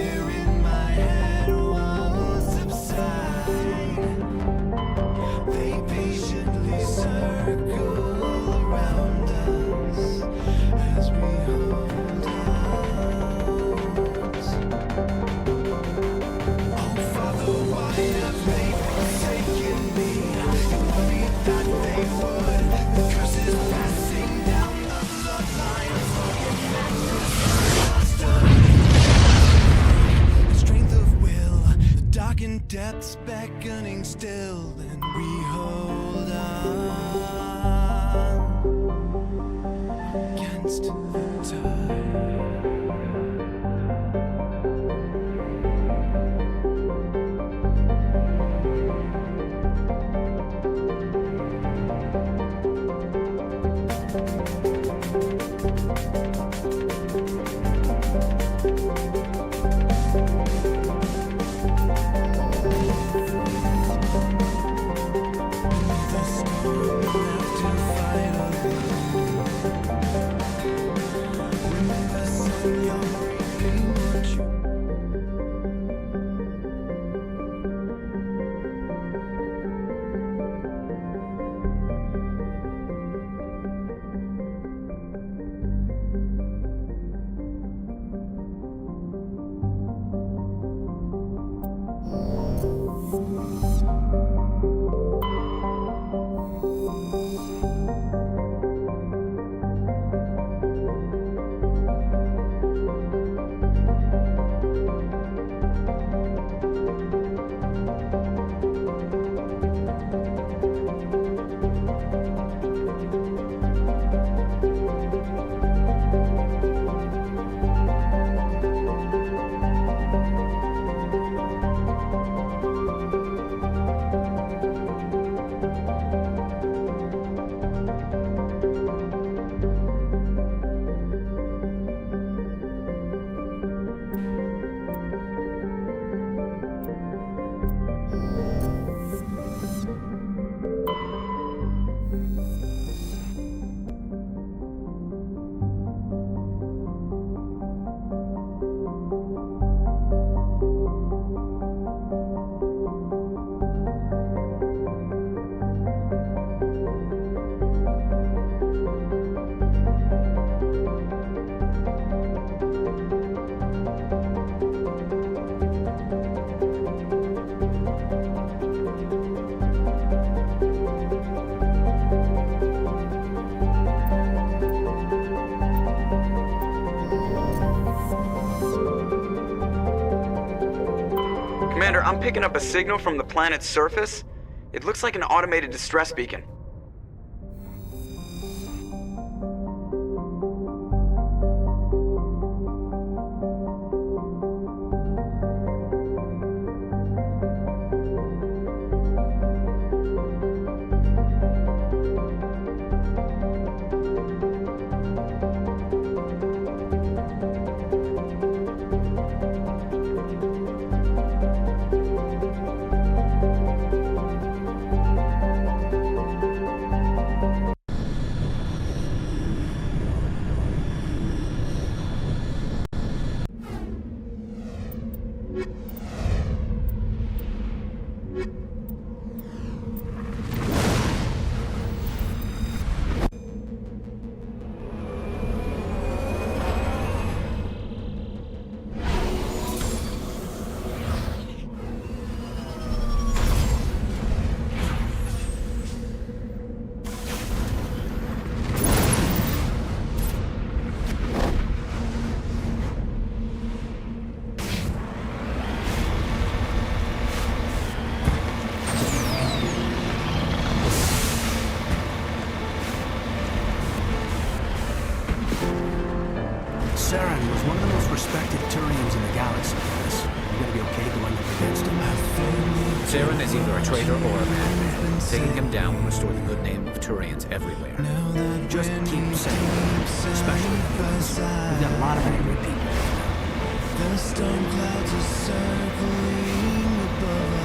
fear in my head won't subside. They patiently circle around us as we hold hands. Oh, Father, why have they forsaken me? You worried that they would. The curse is passing down the bloodline. The strength of will, the darkened depths beckoning still, and we hold on against the tide. The storm left to fight alone. Remember, son, you're reaping what you Commander, I'm picking up a signal from the planet's surface. It looks like an automated distress beacon. Saren was one of the most respected Turians in the galaxy. You gonna be okay going up against him? Saren is either a traitor or a madman. Taking him down will restore the good name of Turians everywhere. Just keep saying it, especially humans. We've got a lot of angry people. The storm clouds are circling above us.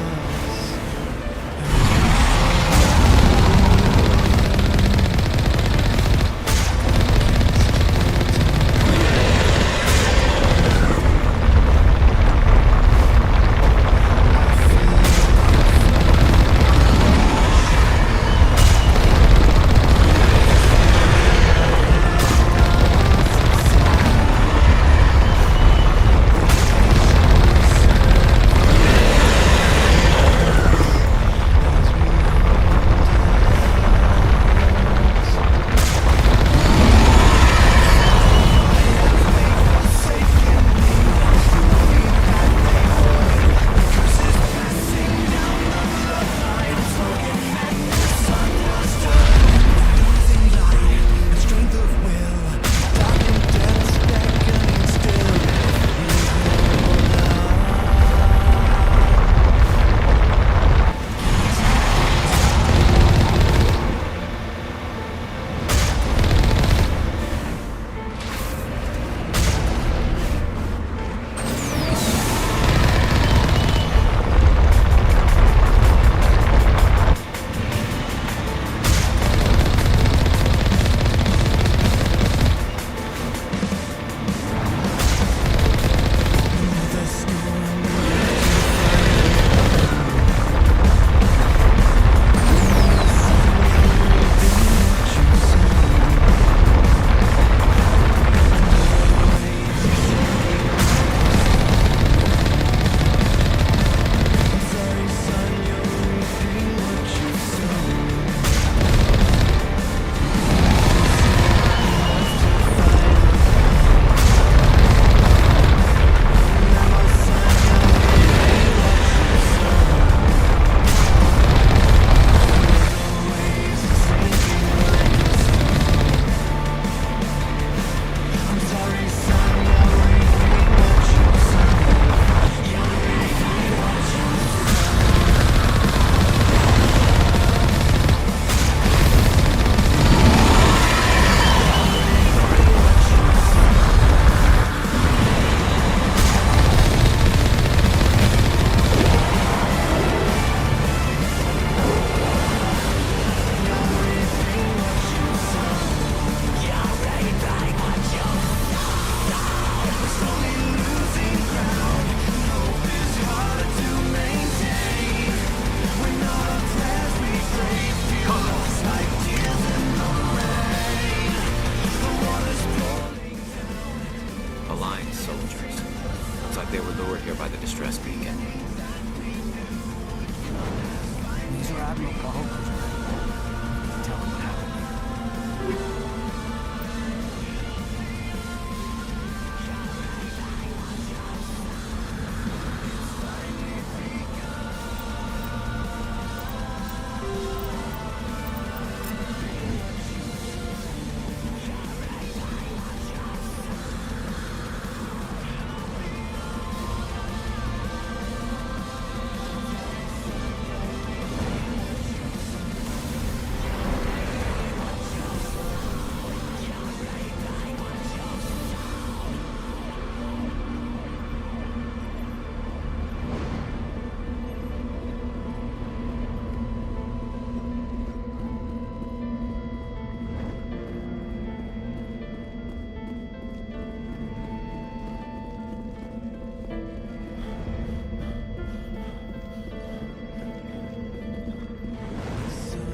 by the distress beacon. These are Admiral Cahocos. Tell him what happened.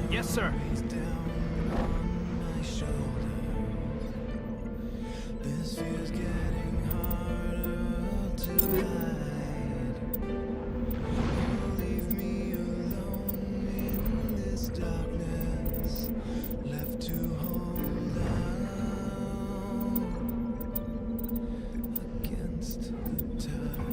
Yes, sir. down on my shoulders. This fear's getting harder to hide. You leave me alone in this darkness, left to hold out against the tide.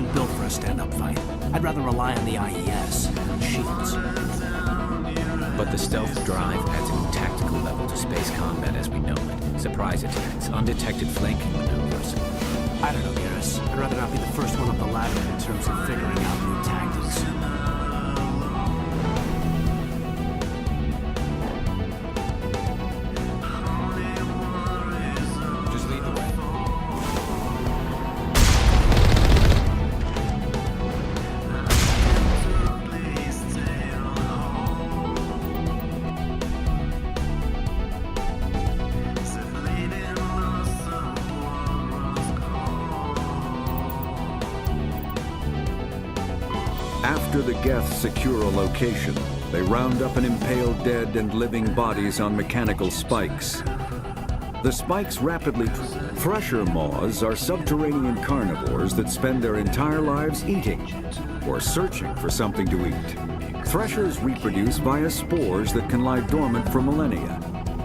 isn't built for a stand-up fight. I'd rather rely on the IES and shields. But the stealth drive adds a new tactical level to space combat as we know it. Surprise attacks, undetected flanking maneuvers. I don't know, Garrus. I'd rather not be the first one up the ladder in terms of figuring out new tactics. Just lead the way. After the Geth secure a location, they round up and impale dead and living bodies on mechanical spikes. The spikes rapidly... Thresher maws are subterranean carnivores that spend their entire lives eating or searching for something to eat. Threshers reproduce via spores that can lie dormant for millennia,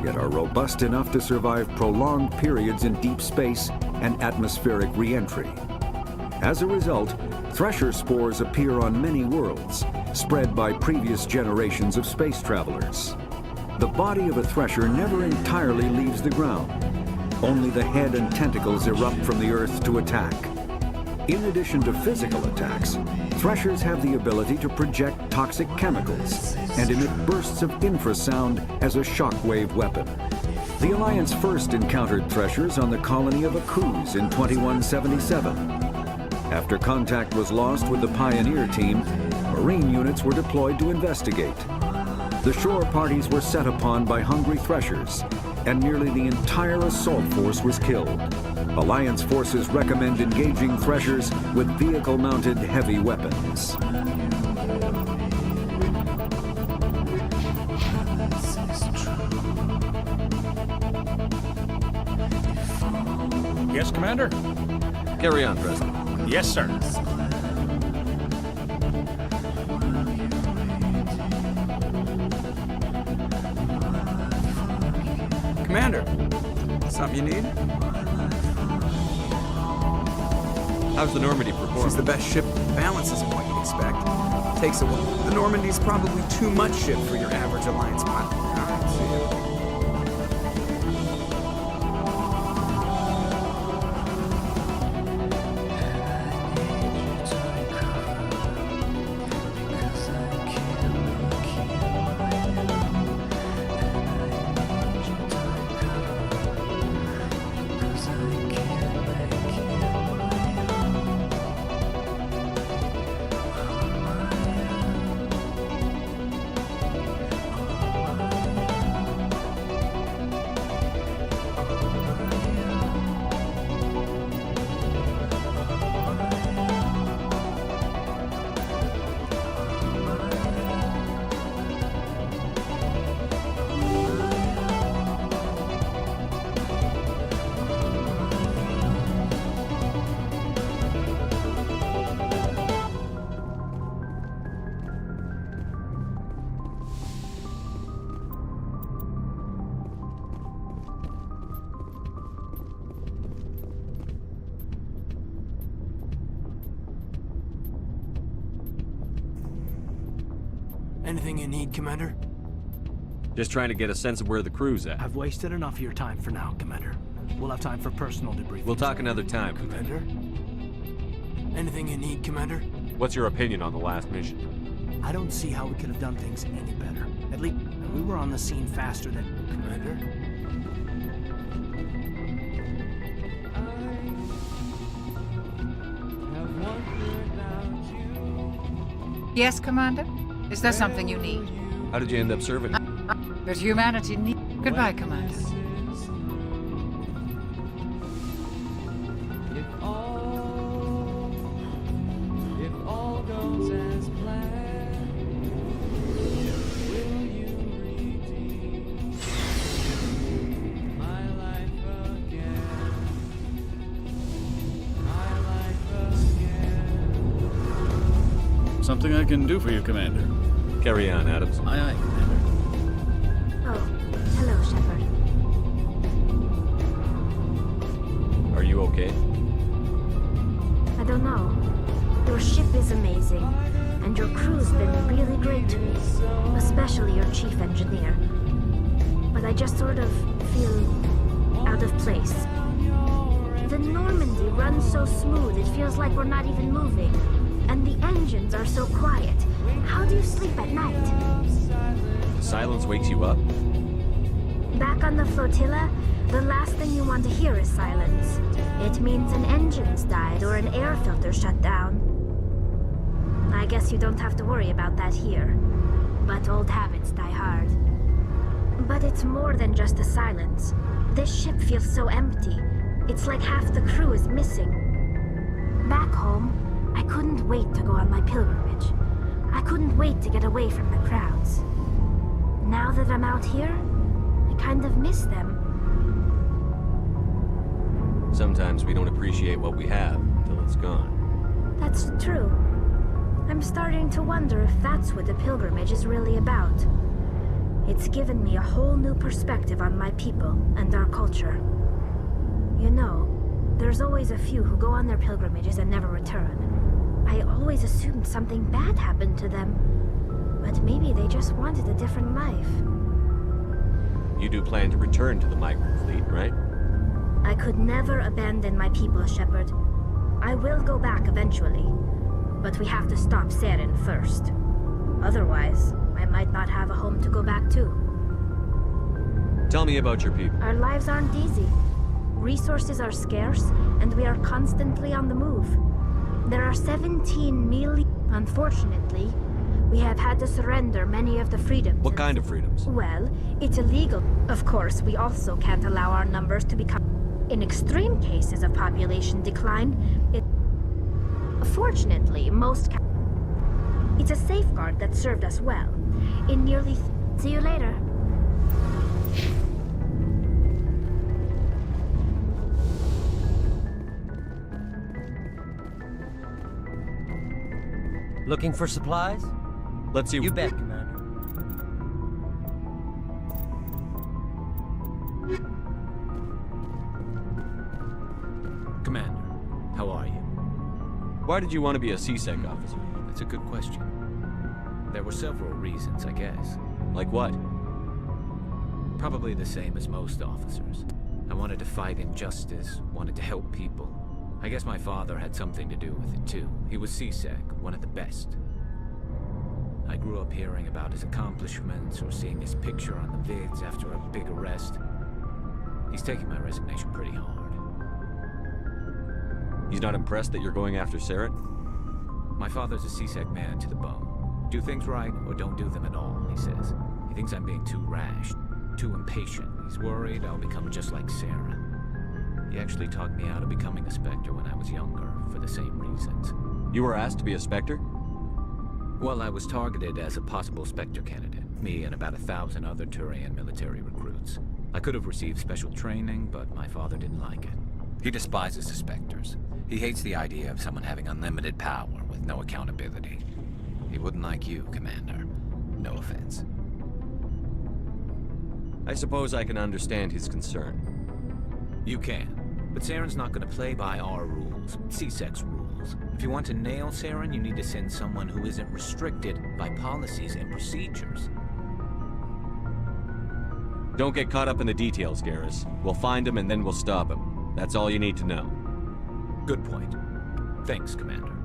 yet are robust enough to survive prolonged periods in deep space and atmospheric re-entry. As a result, Thresher spores appear on many worlds, spread by previous generations of space travelers. The body of a Thresher never entirely leaves the ground. Only the head and tentacles erupt from the Earth to attack. In addition to physical attacks, Threshers have the ability to project toxic chemicals and emit bursts of infrasound as a shockwave weapon. The Alliance first encountered Threshers on the colony of Akuz in 2177. After contact was lost with the Pioneer team, Marine units were deployed to investigate. The shore parties were set upon by hungry Threshers, and nearly the entire assault force was killed. Alliance forces recommend engaging Threshers with vehicle-mounted heavy weapons. Yes, Commander? Carry on, President. Yes, sir. Commander, something you need? How's the Normandy performing? She's the best ship. Balance isn't what you'd expect. Takes a while. The Normandy's probably too much ship for your average Alliance pilot. All right, see ya. Anything you need, Commander? Just trying to get a sense of where the crew's at. I've wasted enough of your time for now, Commander. We'll have time for personal debriefing. We'll talk another time. Commander? Anything you need, Commander? What's your opinion on the last mission? I don't see how we could have done things any better. At least, we were on the scene faster than... Commander? Yes, Commander? Is there something you need? How did you end up serving? But humanity need... Goodbye, Commander. Something I can do for you, Commander. Carry on, Adams. Aye, aye, Commander. Oh, hello, Shepard. Are you okay? I don't know. is amazing, and your crew's been really great to me, especially your chief engineer. But I just sort of feel out of place. The Normandy runs so smooth, it feels like we're not even moving. And the engines are so quiet. How do you sleep at night? The silence wakes you up? Back on the flotilla, the last thing you want to hear is silence. It means an engine's died or an air filter shut down. I guess you don't have to worry about that here. But old habits die hard. But it's more than just the silence. This ship feels so empty. It's like half the crew is missing. Back home, I couldn't wait to go on my pilgrimage. I couldn't wait to get away from the crowds. Now that I'm out here, I kind of miss them. Sometimes we don't appreciate what we have until it's gone. That's true. I'm starting to wonder if that's what the pilgrimage is really about. It's given me a whole new perspective on my people and our culture. You know, there's always a few who go on their pilgrimages and never return. I always assumed something bad happened to them. But maybe they just wanted a different life. You do plan to return to the migrant fleet, right? I could never abandon my people, Shepard. I will go back eventually. But we have to stop Saren first. Otherwise, I might not have a home to go back to. Tell me about your people. Our lives aren't easy. Resources are scarce, and we are constantly on the move. There are 17 million... Unfortunately, we have had to surrender many of the freedoms. What kind of freedoms? Well, it's illegal. Of course, we also can't allow our numbers to become... In extreme cases of population decline, Fortunately, most... It's a safeguard that served us well. In nearly... See you later. Looking for supplies? Let's see. You bet, Commander. Commander, how are you? Why did you want to be a CSEC officer? That's a good question. There were several reasons, I guess. Like what? Probably the same as most officers. I wanted to fight injustice, wanted to help people. I guess my father had something to do with it too. He was CSEC, one of the best. I grew up hearing about his accomplishments or seeing his picture on the vids after a big arrest. He's taking my resignation pretty hard. He's not impressed that you're going after Saren? My father's a CSEC man to the bone. Do things right or don't do them at all, he says. He thinks I'm being too rash, too impatient. He's worried I'll become just like Saren. He actually talked me out of becoming a Spectre when I was younger, for the same reasons. You were asked to be a Spectre? Well, I was targeted as a possible Spectre candidate. Me and about 1,000 other Turian military recruits. I could have received special training, but my father didn't like it. He despises the Spectres. He hates the idea of someone having unlimited power with no accountability. He wouldn't like you, Commander. No offense. I suppose I can understand his concern. You can. But Saren's not going to play by our rules, CSEC's rules. If you want to nail Saren, you need to send someone who isn't restricted by policies and procedures. Don't get caught up in the details, Garrus. We'll find him and then we'll stop him. That's all you need to know. Good point. Thanks, Commander.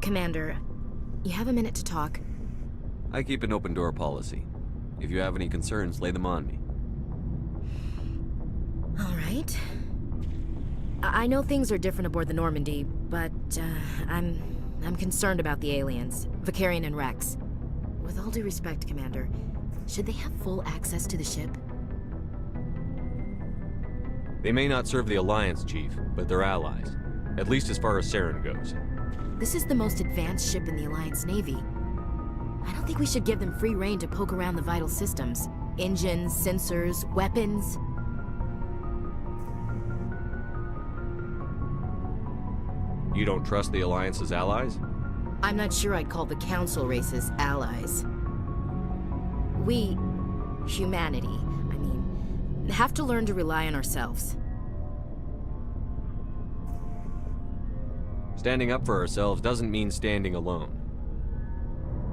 Commander, you have a minute to talk? I keep an open door policy. If you have any concerns, lay them on me. All right. I know things are different aboard the Normandy, but I'm concerned about the aliens, Vicarian and Rex. With all due respect, Commander, should they have full access to the ship? They may not serve the Alliance, Chief, but they're allies. At least as far as Saren goes. This is the most advanced ship in the Alliance Navy. I don't think we should give them free rein to poke around the vital systems. Engines, sensors, weapons. You don't trust the Alliance's allies? I'm not sure I'd call the Council races allies. We, humanity, I mean, have to learn to rely on ourselves. Standing up for ourselves doesn't mean standing alone.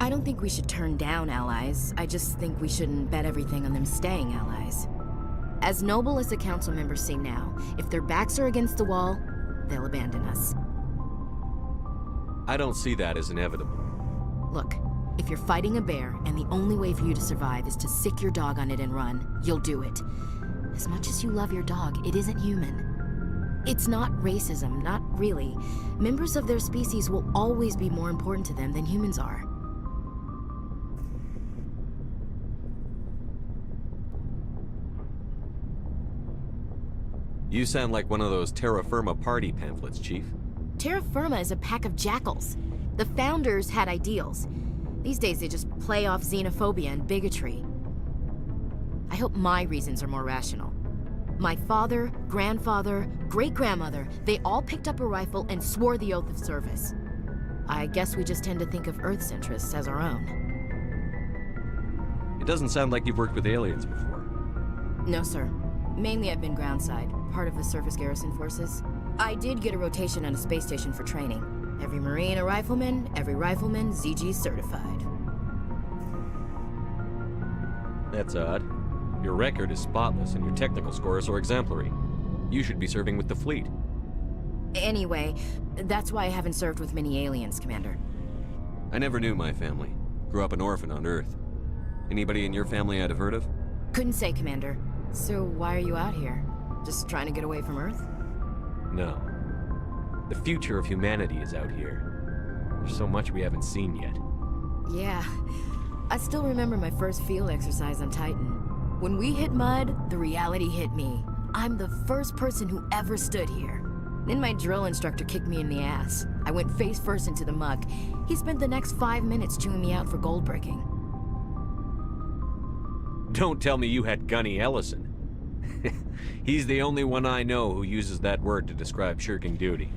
I don't think we should turn down allies. I just think we shouldn't bet everything on them staying allies. As noble as the Council members seem now, if their backs are against the wall, they'll abandon us. I don't see that as inevitable. Look, if you're fighting a bear and the only way for you to survive is to sick your dog on it and run, you'll do it. As much as you love your dog, it isn't human. It's not racism, not really. Members of their species will always be more important to them than humans are. You sound like one of those Terra Firma party pamphlets, Chief. Terra Firma is a pack of jackals. The founders had ideals. These days they just play off xenophobia and bigotry. I hope my reasons are more rational. My father, grandfather, great-grandmother, they all picked up a rifle and swore the oath of service. I guess we just tend to think of Earth's interests as our own. It doesn't sound like you've worked with aliens before. No, sir. Mainly I've been groundside, part of the surface garrison forces. I did get a rotation on a space station for training. Every Marine a rifleman, every rifleman ZG certified. That's odd. Your record is spotless and your technical scores are exemplary. You should be serving with the fleet. Anyway, that's why I haven't served with many aliens, Commander. I never knew my family. Grew up an orphan on Earth. Anybody in your family I'd have heard of? Couldn't say, Commander. So why are you out here? Just trying to get away from Earth? No. The future of humanity is out here. There's so much we haven't seen yet. Yeah. I still remember my first field exercise on Titan. When we hit mud, the reality hit me. I'm the first person who ever stood here. Then my drill instructor kicked me in the ass. I went face first into the muck. He spent the next 5 minutes chewing me out for gold breaking. Don't tell me you had Gunny Ellison. He's the only one I know who uses that word to describe shirking duty.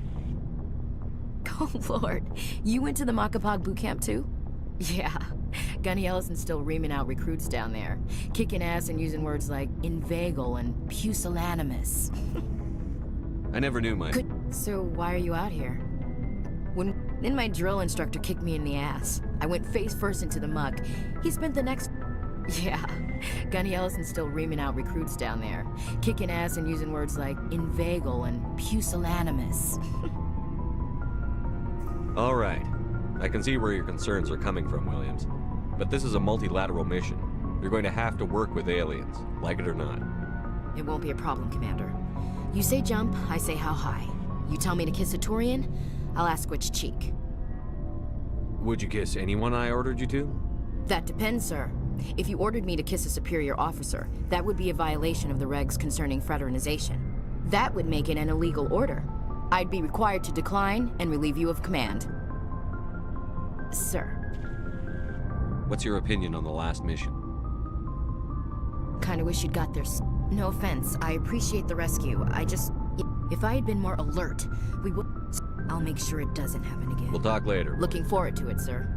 Oh, Lord. You went to the Makapog boot camp, too? Yeah. Gunny Ellison's still reaming out recruits down there. Kicking ass and using words like inveigle and pusillanimous. I never knew my... So why are you out here? Then my drill instructor kicked me in the ass. I went face first into the muck. He spent the next... Yeah. Gunny Ellison's still reaming out recruits down there. Kicking ass and using words like inveigle and pusillanimous. All right. I can see where your concerns are coming from, Williams. But this is a multilateral mission. You're going to have to work with aliens, like it or not. It won't be a problem, Commander. You say jump, I say how high. You tell me to kiss a Turian, I'll ask which cheek. Would you kiss anyone I ordered you to? That depends, sir. If you ordered me to kiss a superior officer, that would be a violation of the regs concerning fraternization. That would make it an illegal order. I'd be required to decline and relieve you of command. Sir. What's your opinion on the last mission? Kinda wish you'd got there. No offense, I appreciate the rescue. If I had been more alert, we would... I'll make sure it doesn't happen again. We'll talk later. Looking forward to it, sir.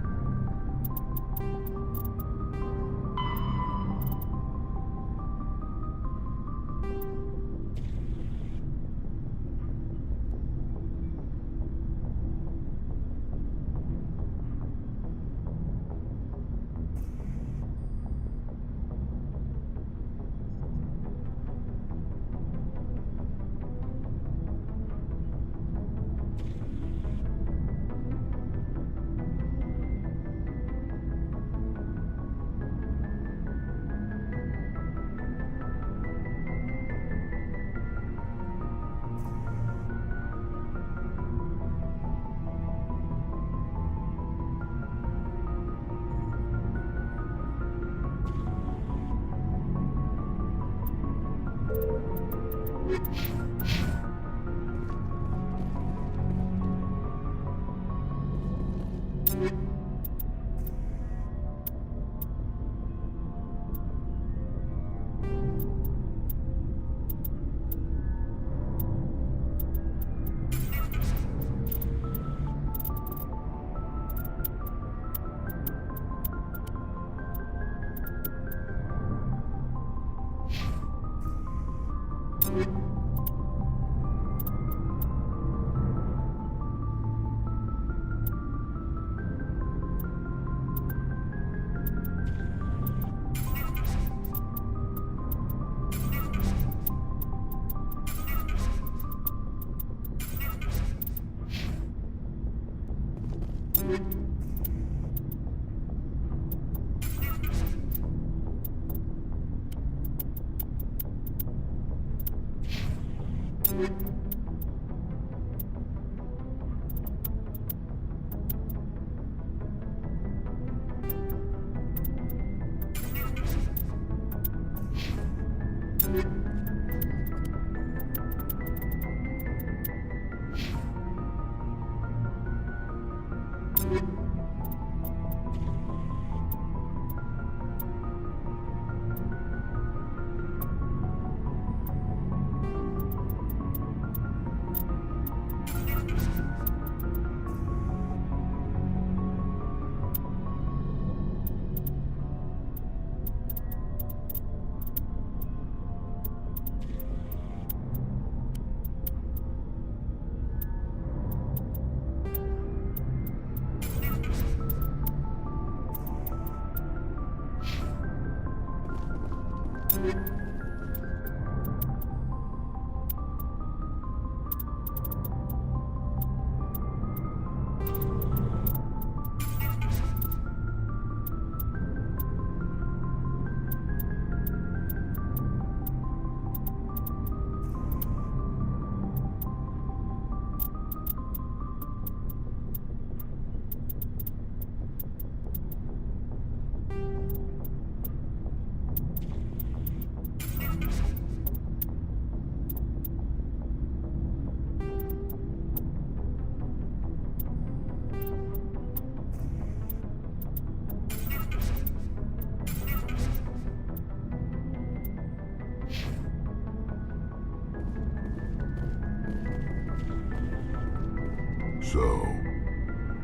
So,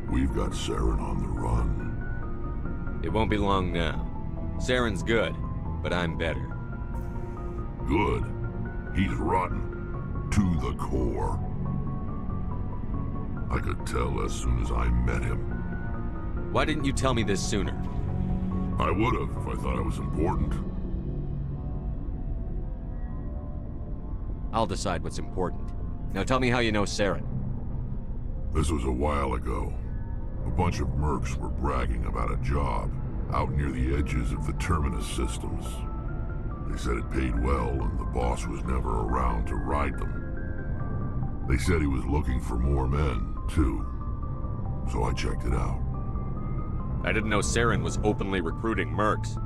we've got Saren on the run. It won't be long now. Saren's good, but I'm better. Good. He's rotten. To the core. I could tell as soon as I met him. Why didn't you tell me this sooner? I would have if I thought it was important. I'll decide what's important. Now tell me how you know Saren. This was a while ago. A bunch of mercs were bragging about a job out near the edges of the Terminus systems. They said it paid well and the boss was never around to ride them. They said he was looking for more men, too. So I checked it out. I didn't know Saren was openly recruiting mercs.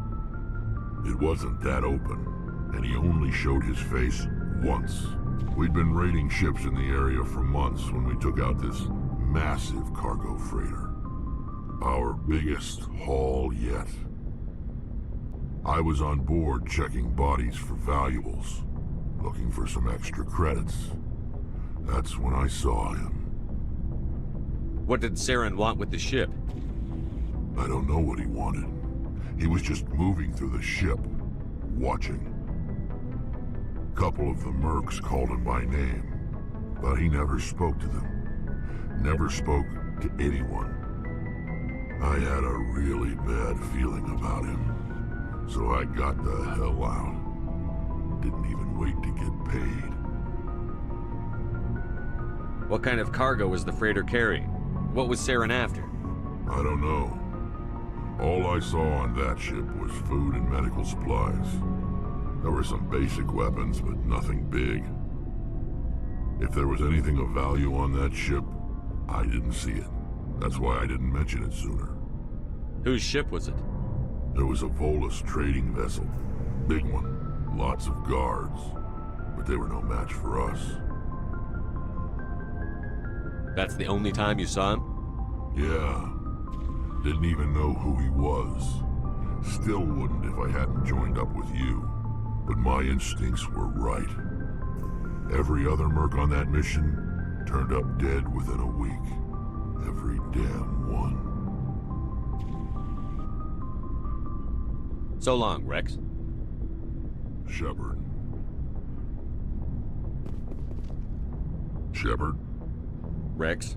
It wasn't that open, and he only showed his face once. We'd been raiding ships in the area for months when we took out this massive cargo freighter. Our biggest haul yet. I was on board checking bodies for valuables, looking for some extra credits. That's when I saw him. What did Saren want with the ship? I don't know what he wanted. He was just moving through the ship, watching. Couple of the mercs called him by name, but he never spoke to them. Never spoke to anyone. I had a really bad feeling about him, so I got the hell out. Didn't even wait to get paid. What kind of cargo was the freighter carrying? What was Saren after? I don't know. All I saw on that ship was food and medical supplies. There were some basic weapons, but nothing big. If there was anything of value on that ship, I didn't see it. That's why I didn't mention it sooner. Whose ship was it? It was a Volus trading vessel. Big one. Lots of guards. but they were no match for us. That's the only time you saw him? Yeah. Didn't even know who he was. Still wouldn't if I hadn't joined up with you. But my instincts were right. Every other merc on that mission turned up dead within a week. Every damn one. So long, Rex. Shepard. Shepard? Rex.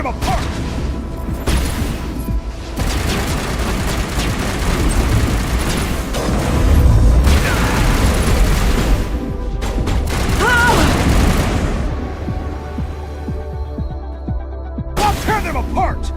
them apart! I'll tear them apart!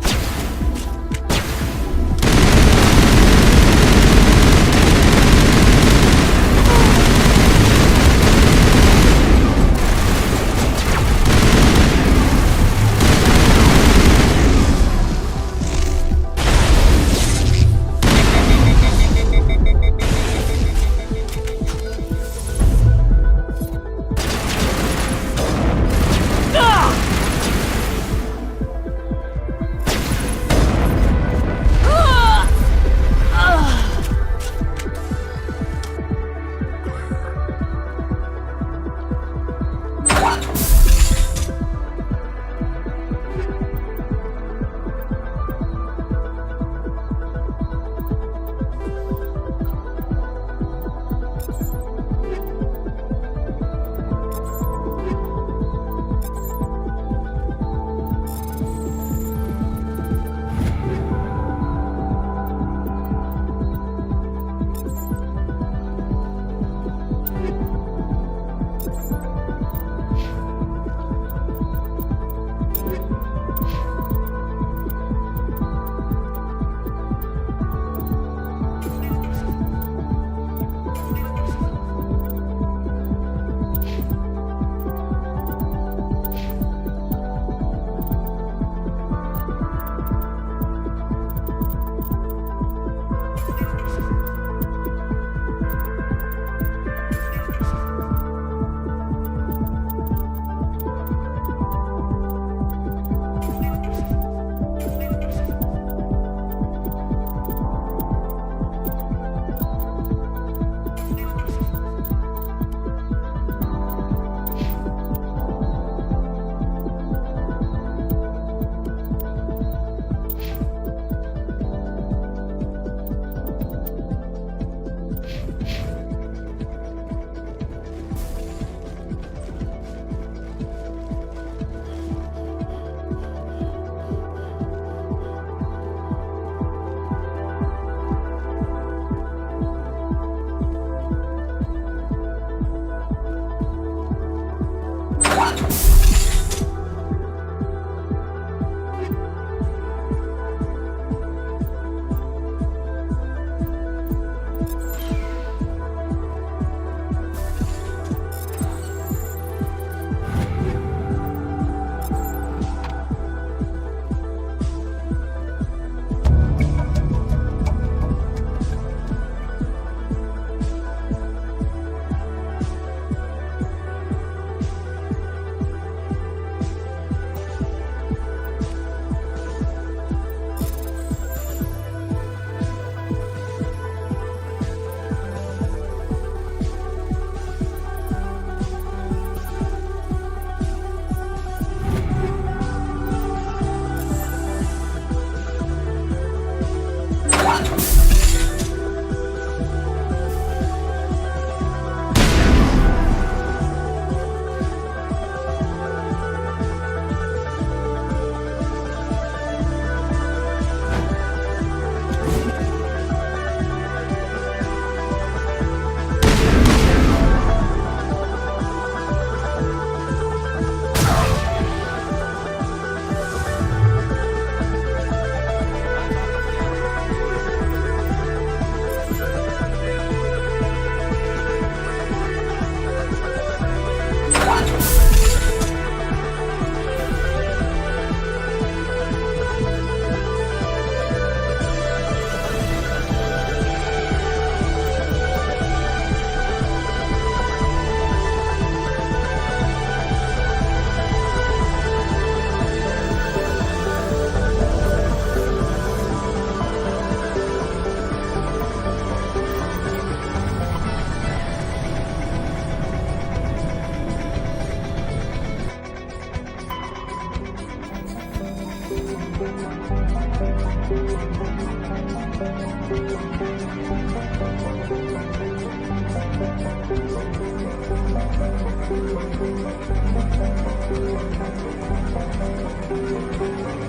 Thank you.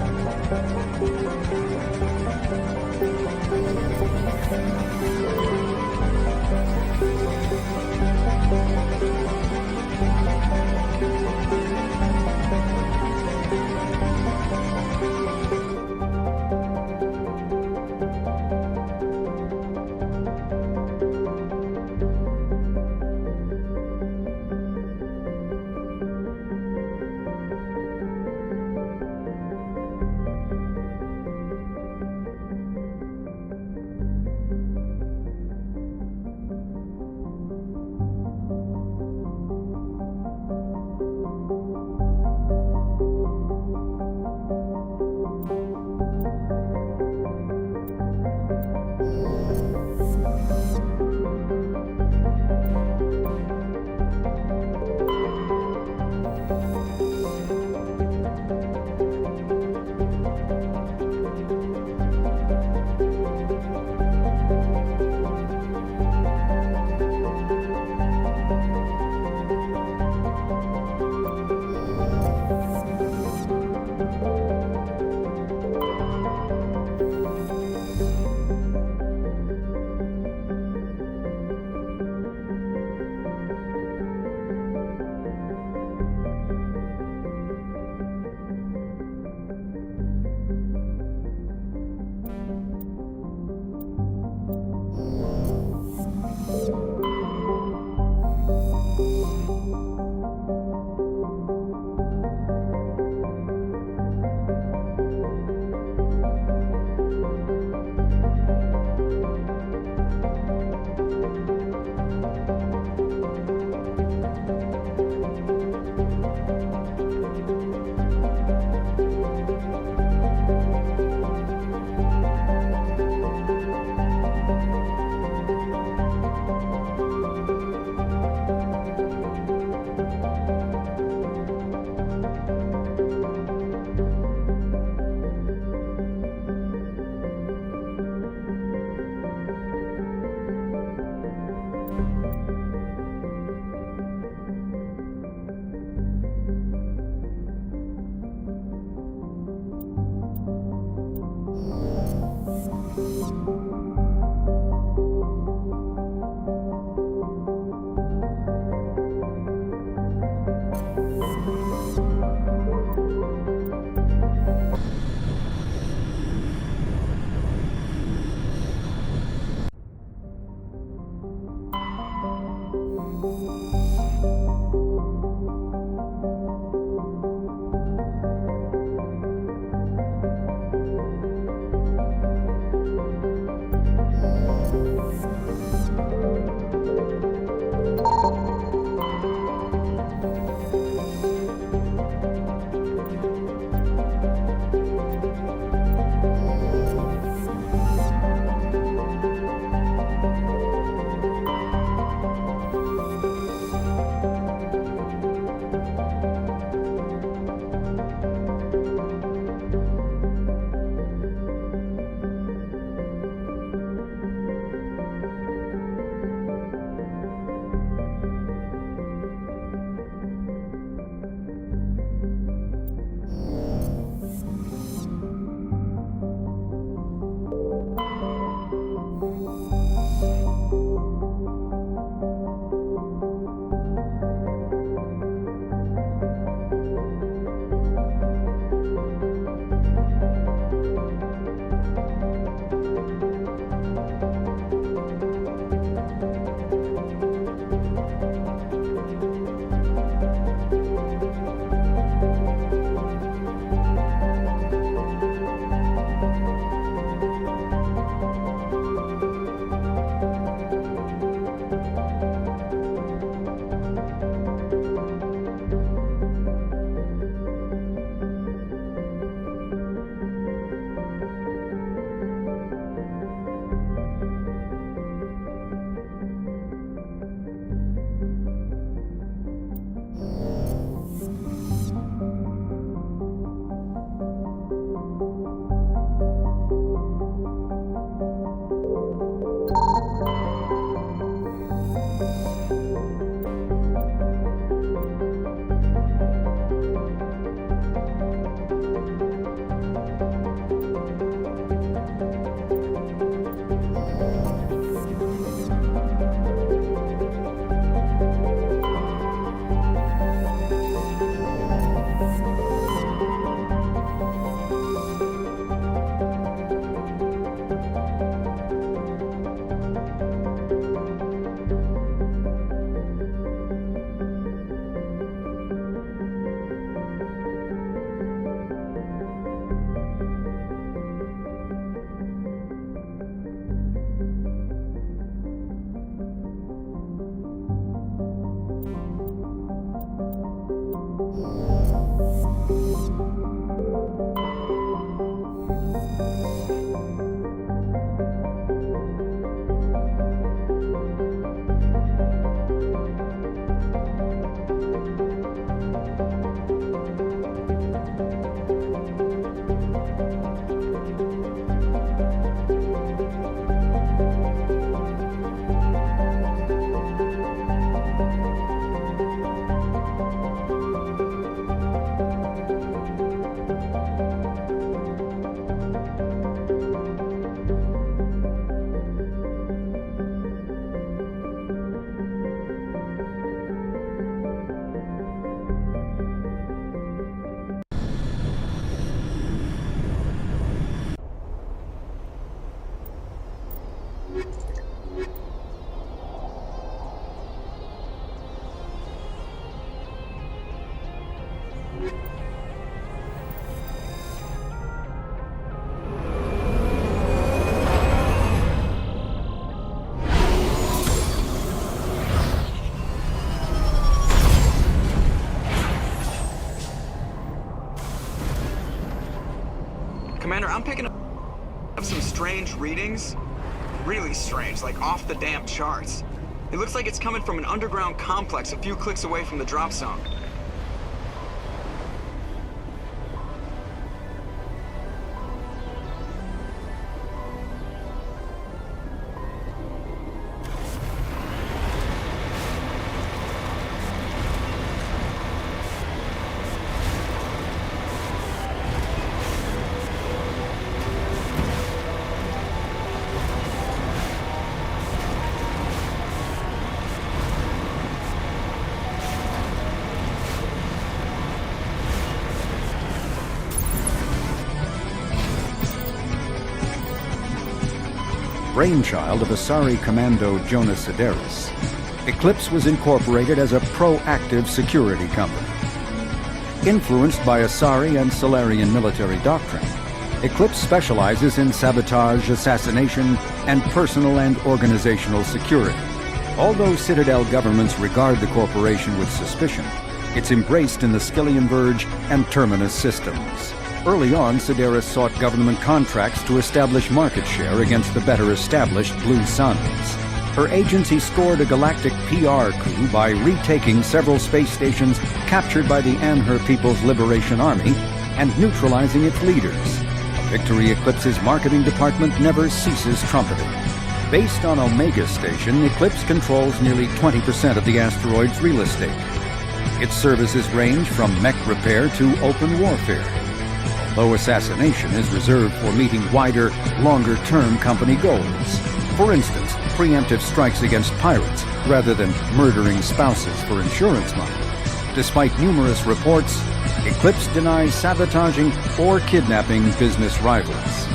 Commander, I'm picking up some strange readings. Really strange, like off the damn charts. It looks like it's coming from an underground complex a few clicks away from the drop zone. Brainchild of Asari Commando Jonas Sedaris, Eclipse was incorporated as a proactive security company. Influenced by Asari and Solarian military doctrine, Eclipse specializes in sabotage, assassination, and personal and organizational security. Although Citadel governments regard the corporation with suspicion, it's embraced in the Skyllian Verge and Terminus systems. Early on, Sedaris sought government contracts to establish market share against the better-established Blue Suns. Her agency scored a galactic PR coup by retaking several space stations captured by the Anhur People's Liberation Army and neutralizing its leaders. A victory Eclipse's marketing department never ceases trumpeting. Based on Omega Station, Eclipse controls nearly 20% of the asteroid's real estate. Its services range from mech repair to open warfare, although assassination is reserved for meeting wider, longer-term company goals. For instance, preemptive strikes against pirates rather than murdering spouses for insurance money. Despite numerous reports, Eclipse denies sabotaging or kidnapping business rivals.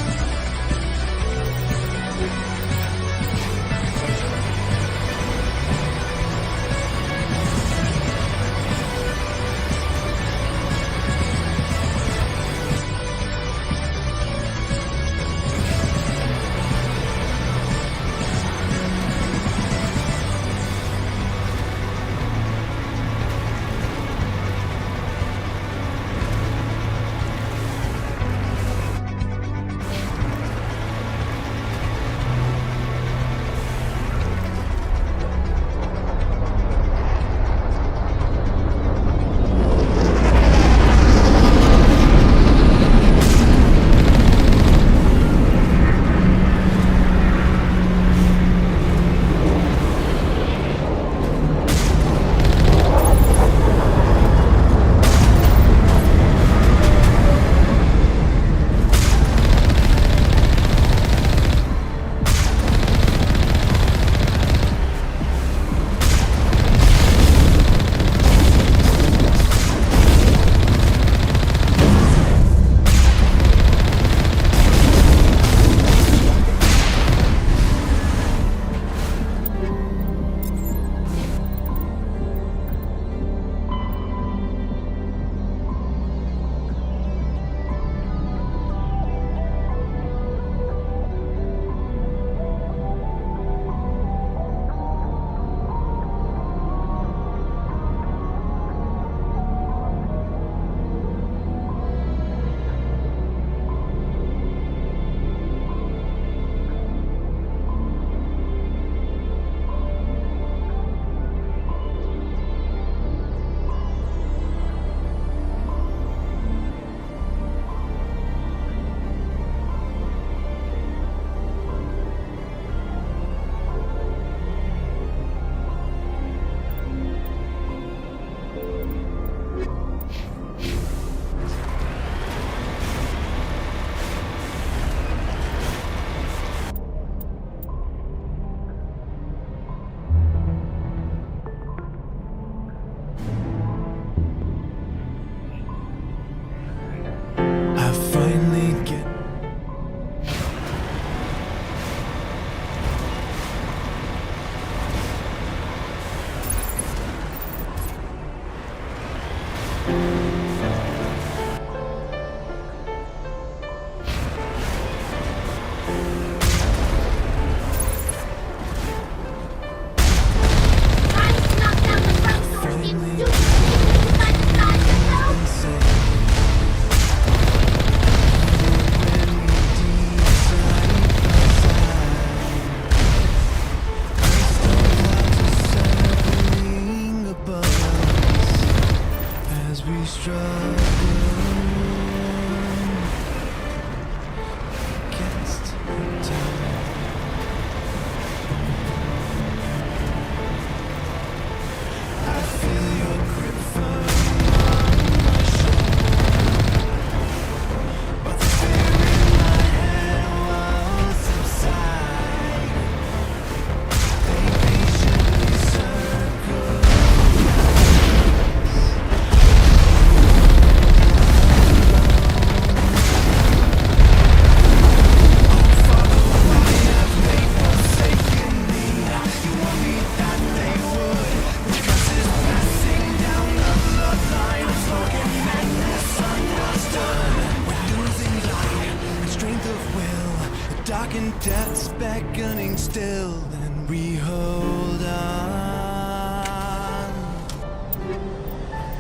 and death's beckoning still, and we hold on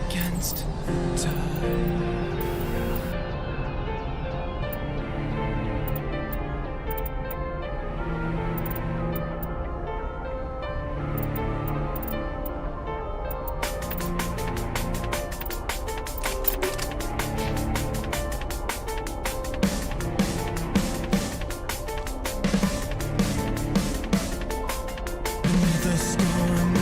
against time. The storm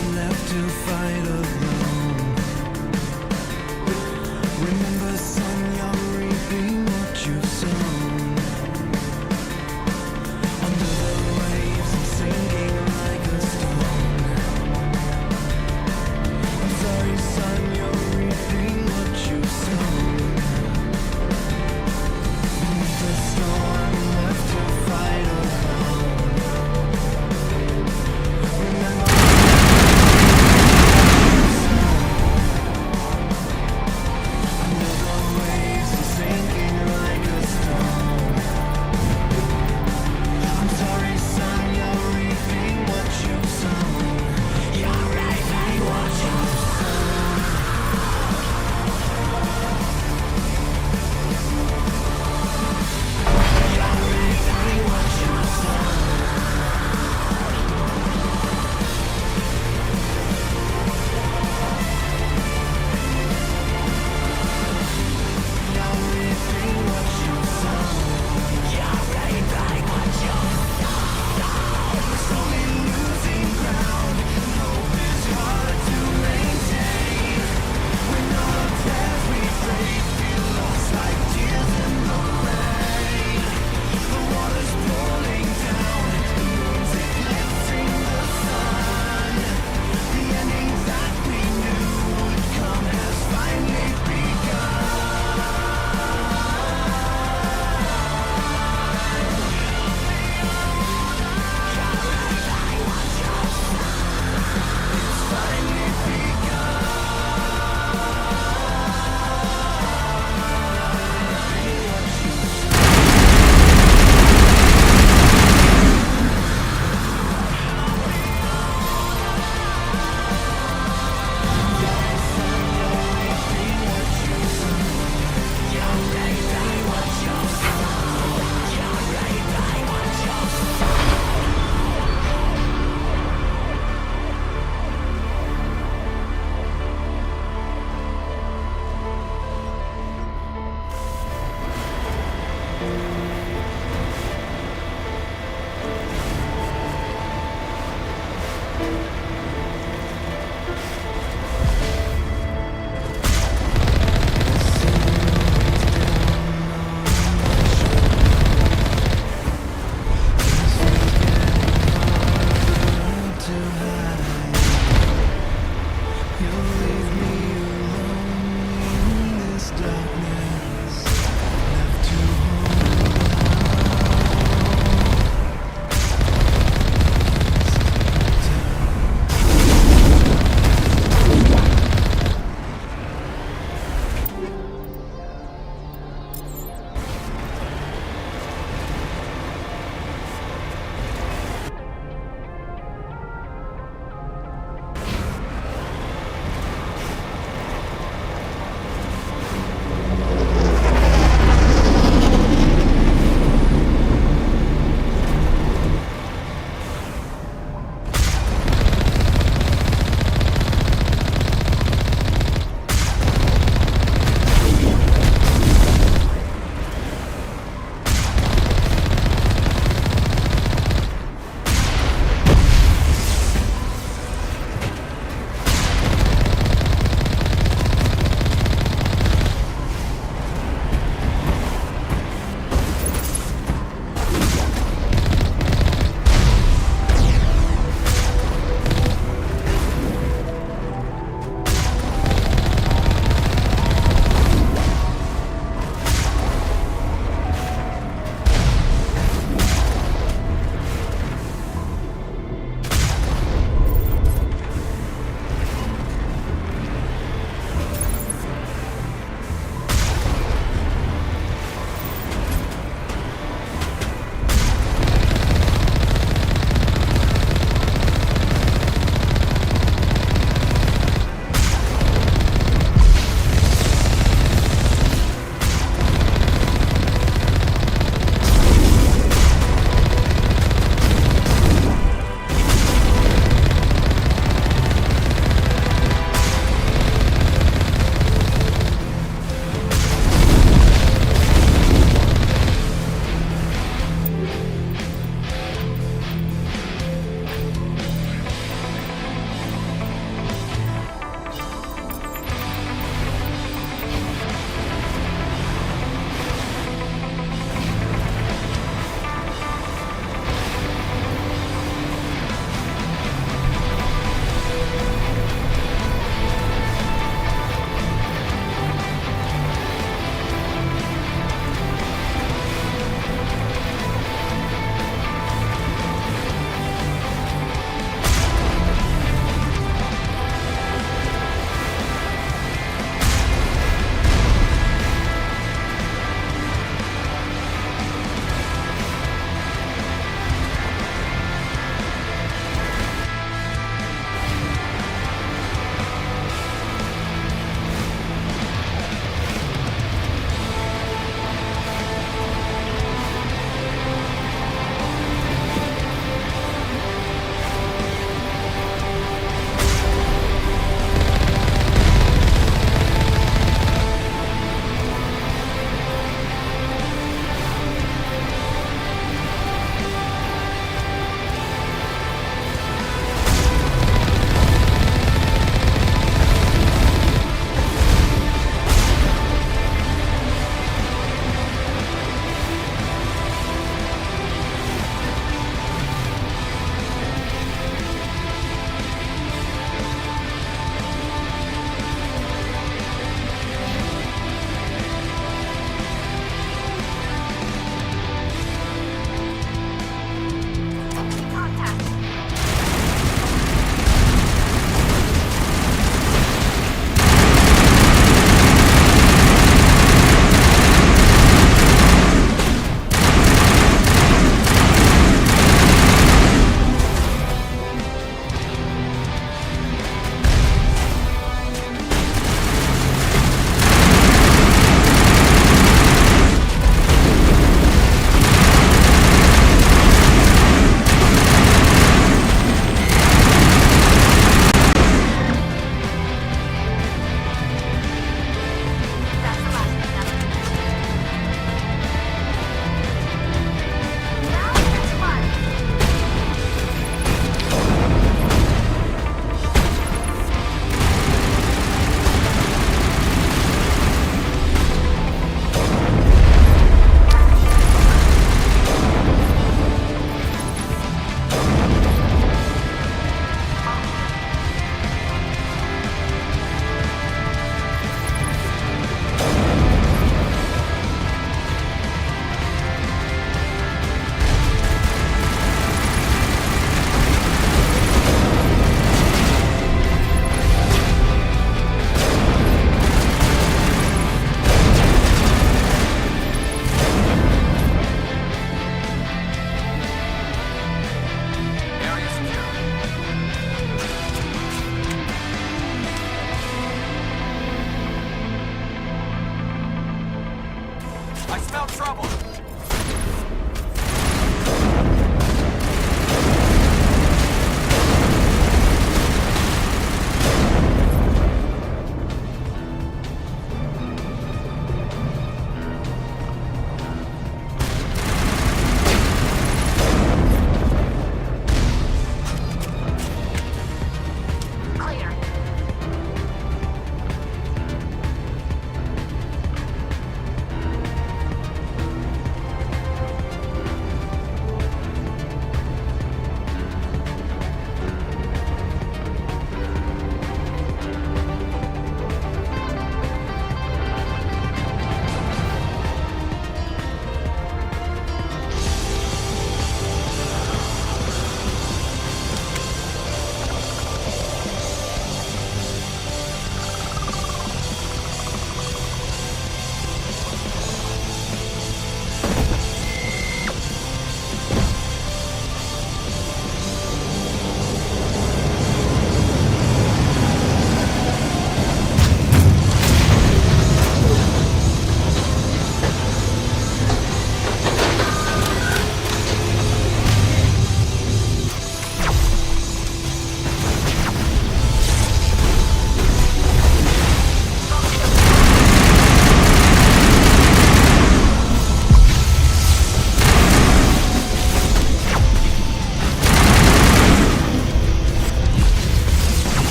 I smell trouble.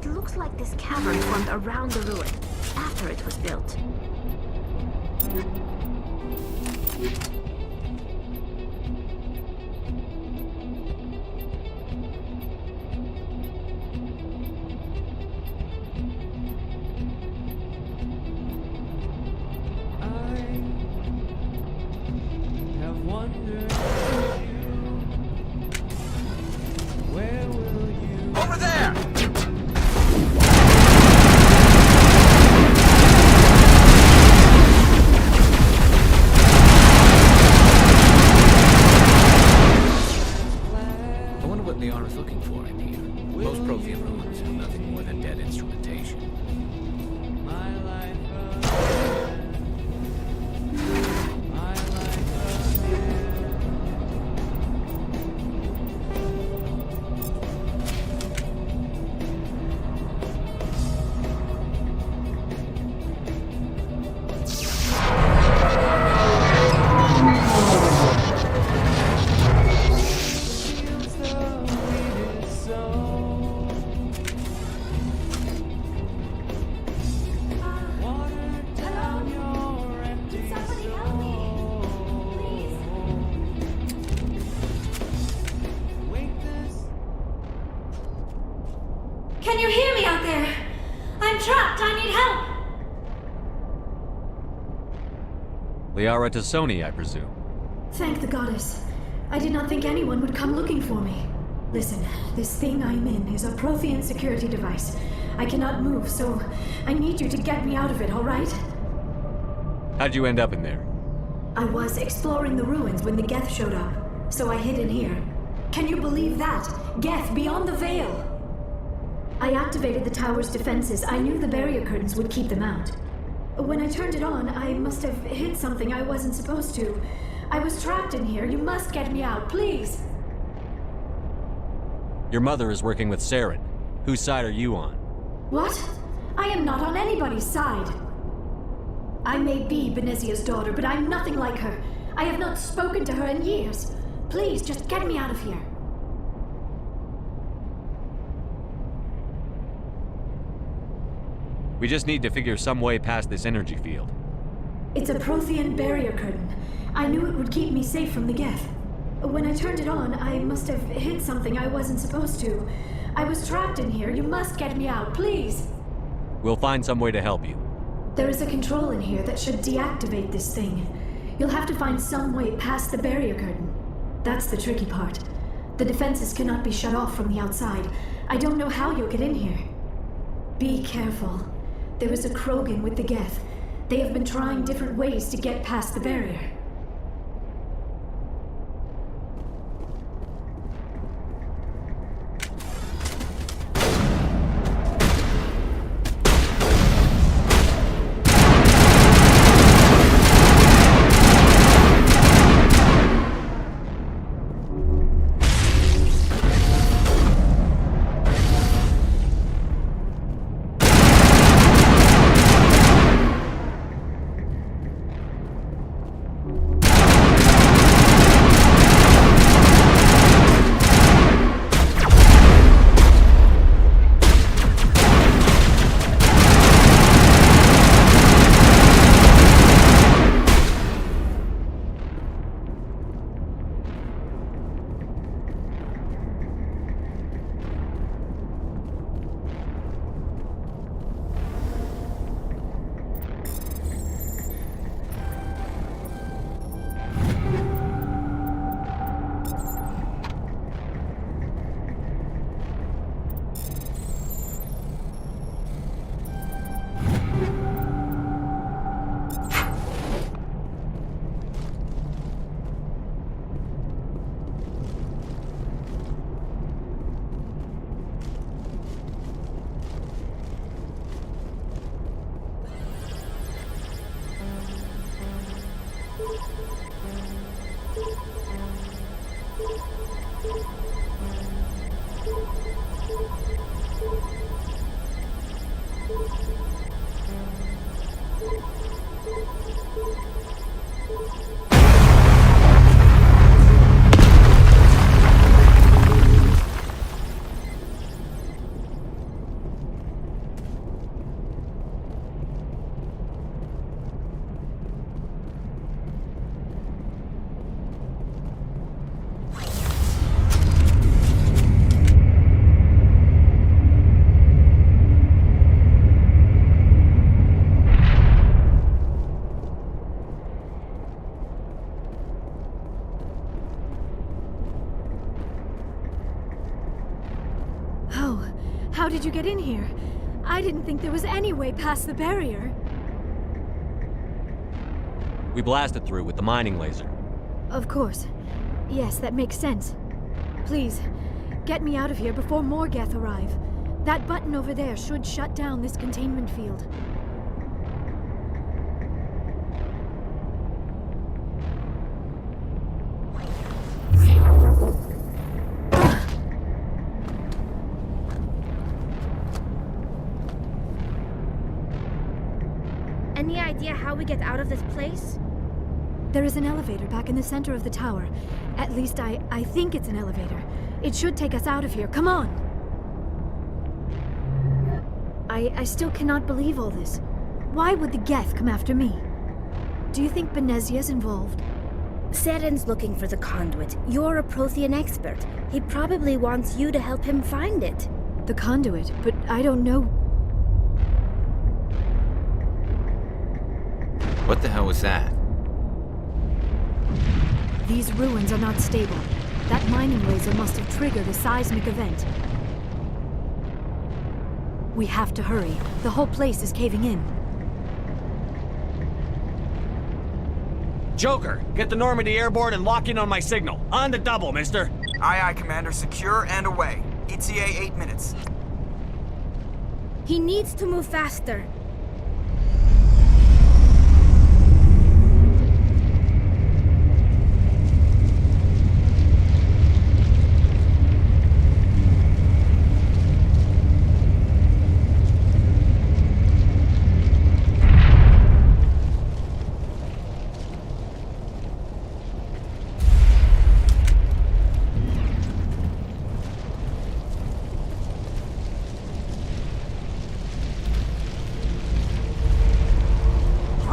It looks like this cavern formed around the ruin, after it was built. Over there! I wonder what Liara's looking for in here. Most Prothean ruins have nothing more than dead instrumentation. Can you hear me out there? I'm trapped. I need help. Liara Tassoni, I presume. Thank the goddess. I did not think anyone would come looking for me. Listen, this thing I'm in is a Prothean security device. I cannot move, so I need you to get me out of it, all right? How'd you end up in there? I was exploring the ruins when the Geth showed up, so I hid in here. Can you believe that? Geth beyond the veil! I activated the tower's defenses. I knew the barrier curtains would keep them out. When I turned it on, I must have hit something I wasn't supposed to. I was trapped in here. You must get me out, please! Your mother is working with Saren. Whose side are you on? What? I am not on anybody's side. I may be Benezia's daughter, but I'm nothing like her. I have not spoken to her in years. Please, just get me out of here. We just need to figure some way past this energy field. It's a Prothean barrier curtain. I knew it would keep me safe from the Geth. When I turned it on, I must have hit something I wasn't supposed to. I was trapped in here. You must get me out, please! We'll find some way to help you. There is a control in here that should deactivate this thing. You'll have to find some way past the barrier curtain. That's the tricky part. The defenses cannot be shut off from the outside. I don't know how you'll get in here. Be careful. There is a Krogan with the Geth. They have been trying different ways to get past the barrier. How did you get in here? I didn't think there was any way past the barrier. We blasted through with the mining laser. Of course. Yes, that makes sense. Please, get me out of here before more Geth arrive. That button over there should shut down this containment field. Any idea how we get out of this place? There is an elevator back in the center of the tower. At least I think it's an elevator. It should take us out of here. Come on! I still cannot believe all this. Why would the Geth come after me? Do you think Benezia's involved? Saren's looking for the conduit. You're a Prothean expert. He probably wants you to help him find it. The conduit? But I don't know. What the hell was that? These ruins are not stable. That mining laser must have triggered a seismic event. We have to hurry. The whole place is caving in. Joker, get the Normandy airborne and lock in on my signal. On the double, mister. Aye, aye, Commander. Secure and away. ETA 8 minutes. He needs to move faster.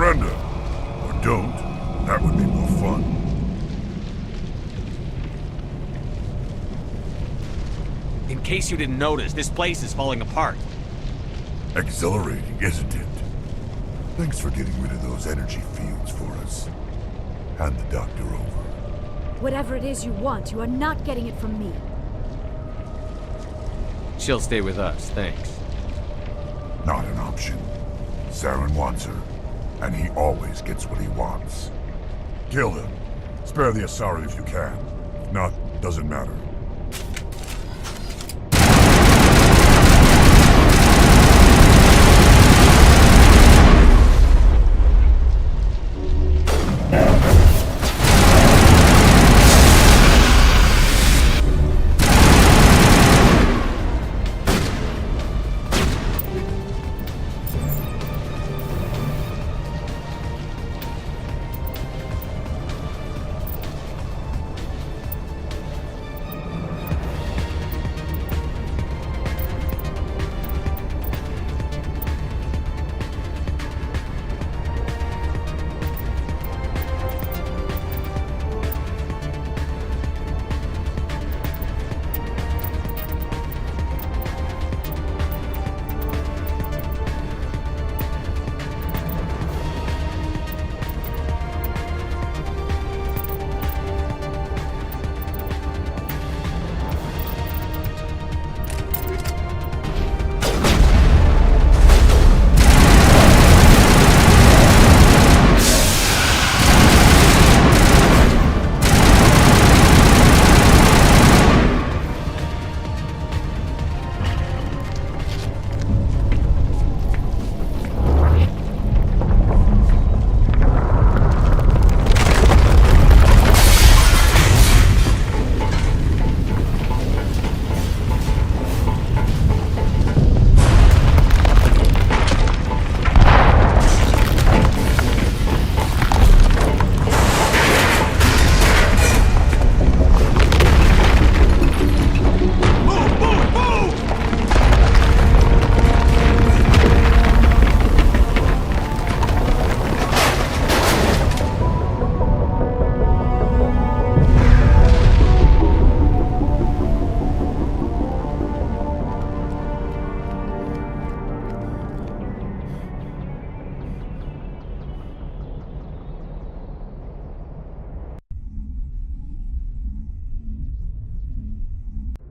Surrender. Or don't. That would be more fun. In case you didn't notice, this place is falling apart. Exhilarating, isn't it? Thanks for getting rid of those energy fields for us. Hand the doctor over. Whatever it is you want, you are not getting it from me. She'll stay with us, thanks. Not an option. Saren wants her, and he always gets what he wants. Kill him. Spare the Asari if you can. If not, doesn't matter.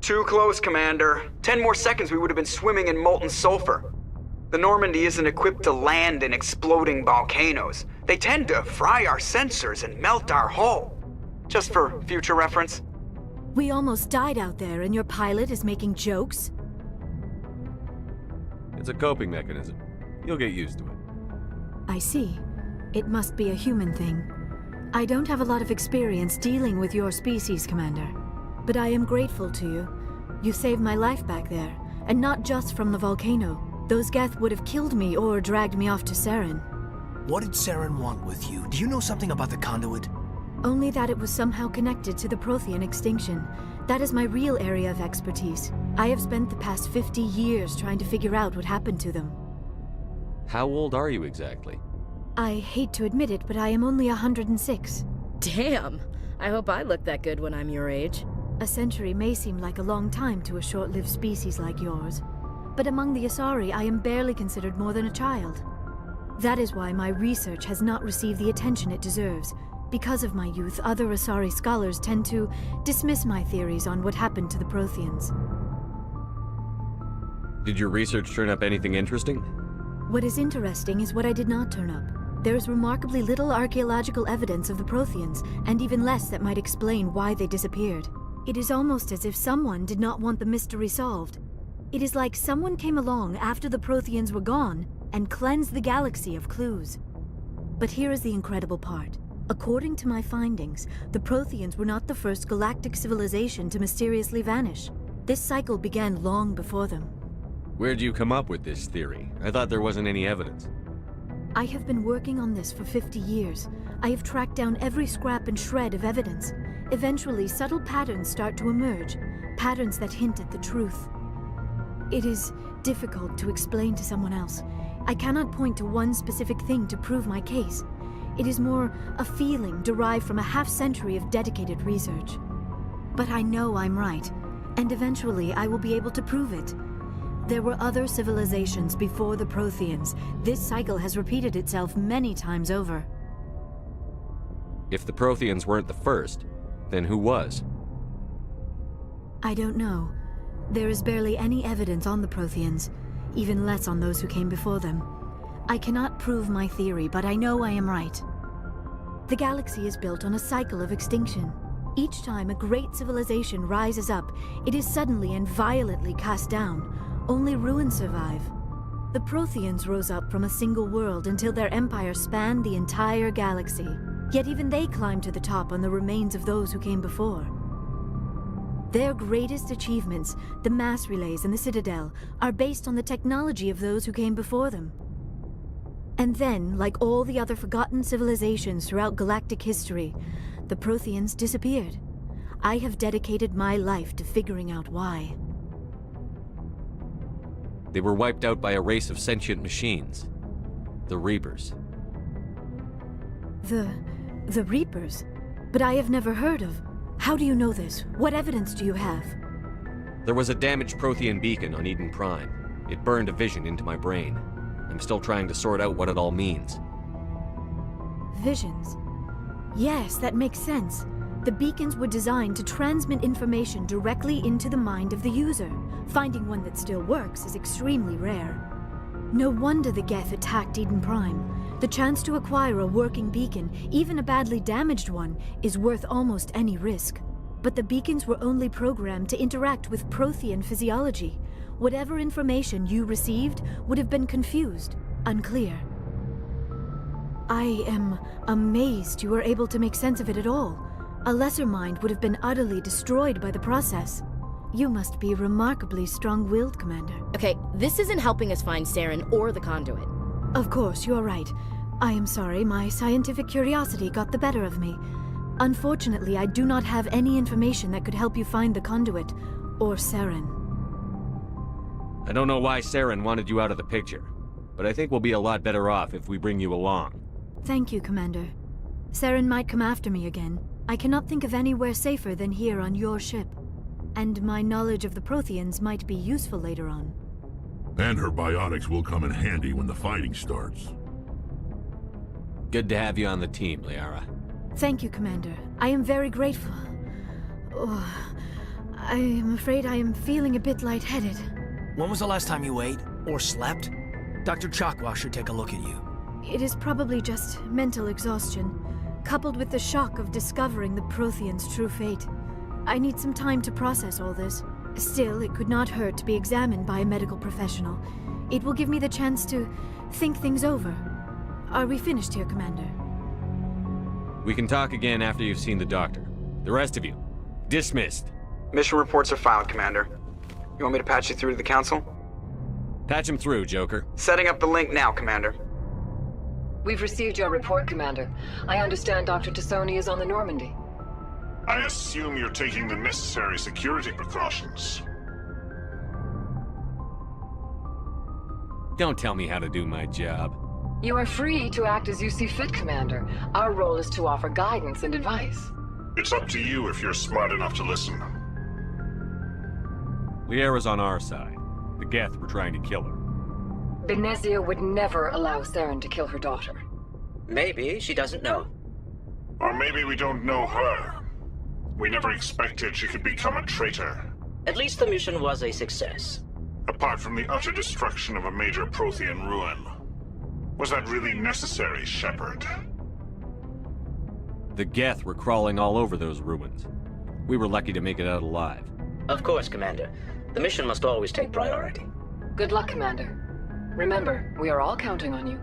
Too close, Commander. 10 more seconds we would have been swimming in molten sulfur. The Normandy isn't equipped to land in exploding volcanoes. They tend to fry our sensors and melt our hull. Just for future reference. We almost died out there and your pilot is making jokes? It's a coping mechanism. You'll get used to it. I see. It must be a human thing. I don't have a lot of experience dealing with your species, Commander. But I am grateful to you. You saved my life back there, and not just from the volcano. Those Geth would have killed me or dragged me off to Saren. What did Saren want with you? Do you know something about the conduit? Only that it was somehow connected to the Prothean extinction. That is my real area of expertise. I have spent the past 50 years trying to figure out what happened to them. How old are you exactly? I hate to admit it, but I am only 106. Damn! I hope I look that good when I'm your age. A century may seem like a long time to a short-lived species like yours. But among the Asari, I am barely considered more than a child. That is why my research has not received the attention it deserves. Because of my youth, other Asari scholars tend to dismiss my theories on what happened to the Protheans. Did your research turn up anything interesting? What is interesting is what I did not turn up. There is remarkably little archaeological evidence of the Protheans, and even less that might explain why they disappeared. It is almost as if someone did not want the mystery solved. It is like someone came along after the Protheans were gone and cleansed the galaxy of clues. But here is the incredible part. According to my findings, the Protheans were not the first galactic civilization to mysteriously vanish. This cycle began long before them. Where'd you come up with this theory? I thought there wasn't any evidence. I have been working on this for 50 years. I have tracked down every scrap and shred of evidence. Eventually, subtle patterns start to emerge, patterns that hint at the truth. It is difficult to explain to someone else. I cannot point to one specific thing to prove my case. It is more a feeling derived from a half-century of dedicated research. But I know I'm right, and eventually I will be able to prove it. There were other civilizations before the Protheans. This cycle has repeated itself many times over. If the Protheans weren't the first, then who was? I don't know. There is barely any evidence on the Protheans, even less on those who came before them. I cannot prove my theory, but I know I am right. The galaxy is built on a cycle of extinction. Each time a great civilization rises up, it is suddenly and violently cast down. Only ruins survive. The Protheans rose up from a single world until their empire spanned the entire galaxy. Yet even they climbed to the top on the remains of those who came before. Their greatest achievements, the mass relays and the Citadel, are based on the technology of those who came before them. And then, like all the other forgotten civilizations throughout galactic history, the Protheans disappeared. I have dedicated my life to figuring out why. They were wiped out by a race of sentient machines. The Reapers. The Reapers? But I have never heard of. How do you know this? What evidence do you have? There was a damaged Prothean beacon on Eden Prime. It burned a vision into my brain. I'm still trying to sort out what it all means. Visions? Yes, that makes sense. The beacons were designed to transmit information directly into the mind of the user. Finding one that still works is extremely rare. No wonder the Geth attacked Eden Prime. The chance to acquire a working beacon, even a badly damaged one, is worth almost any risk. But the beacons were only programmed to interact with Prothean physiology. Whatever information you received would have been confused, unclear. I am amazed you were able to make sense of it at all. A lesser mind would have been utterly destroyed by the process. You must be remarkably strong-willed, Commander. Okay, this isn't helping us find Saren or the conduit. Of course, you are right. I am sorry, my scientific curiosity got the better of me. Unfortunately, I do not have any information that could help you find the conduit, or Saren. I don't know why Saren wanted you out of the picture, but I think we'll be a lot better off if we bring you along. Thank you, Commander. Saren might come after me again. I cannot think of anywhere safer than here on your ship. And my knowledge of the Protheans might be useful later on. And her biotics will come in handy when the fighting starts. Good to have you on the team, Liara. Thank you, Commander. I am very grateful. Oh, I am afraid I am feeling a bit lightheaded. When was the last time you ate or slept? Dr. Chakwa should take a look at you. It is probably just mental exhaustion, coupled with the shock of discovering the Protheans' true fate. I need some time to process all this. Still, it could not hurt to be examined by a medical professional. It will give me the chance to think things over. Are we finished here, Commander? We can talk again after you've seen the doctor. The rest of you, dismissed. Mission reports are filed, Commander. You want me to patch you through to the Council? Patch him through, Joker. Setting up the link now, Commander. We've received your report, Commander. I understand Dr. Tassoni is on the Normandy. I assume you're taking the necessary security precautions. Don't tell me how to do my job. You are free to act as you see fit, Commander. Our role is to offer guidance and advice. It's up to you if you're smart enough to listen. Liara's on our side. The Geth were trying to kill her. Benezia would never allow Saren to kill her daughter. Maybe she doesn't know. Or maybe we don't know her. We never expected she could become a traitor. At least the mission was a success. Apart from the utter destruction of a major Prothean ruin. Was that really necessary, Shepard? The Geth were crawling all over those ruins. We were lucky to make it out alive. Of course, Commander. The mission must always take priority. Good luck, Commander. Remember, we are all counting on you.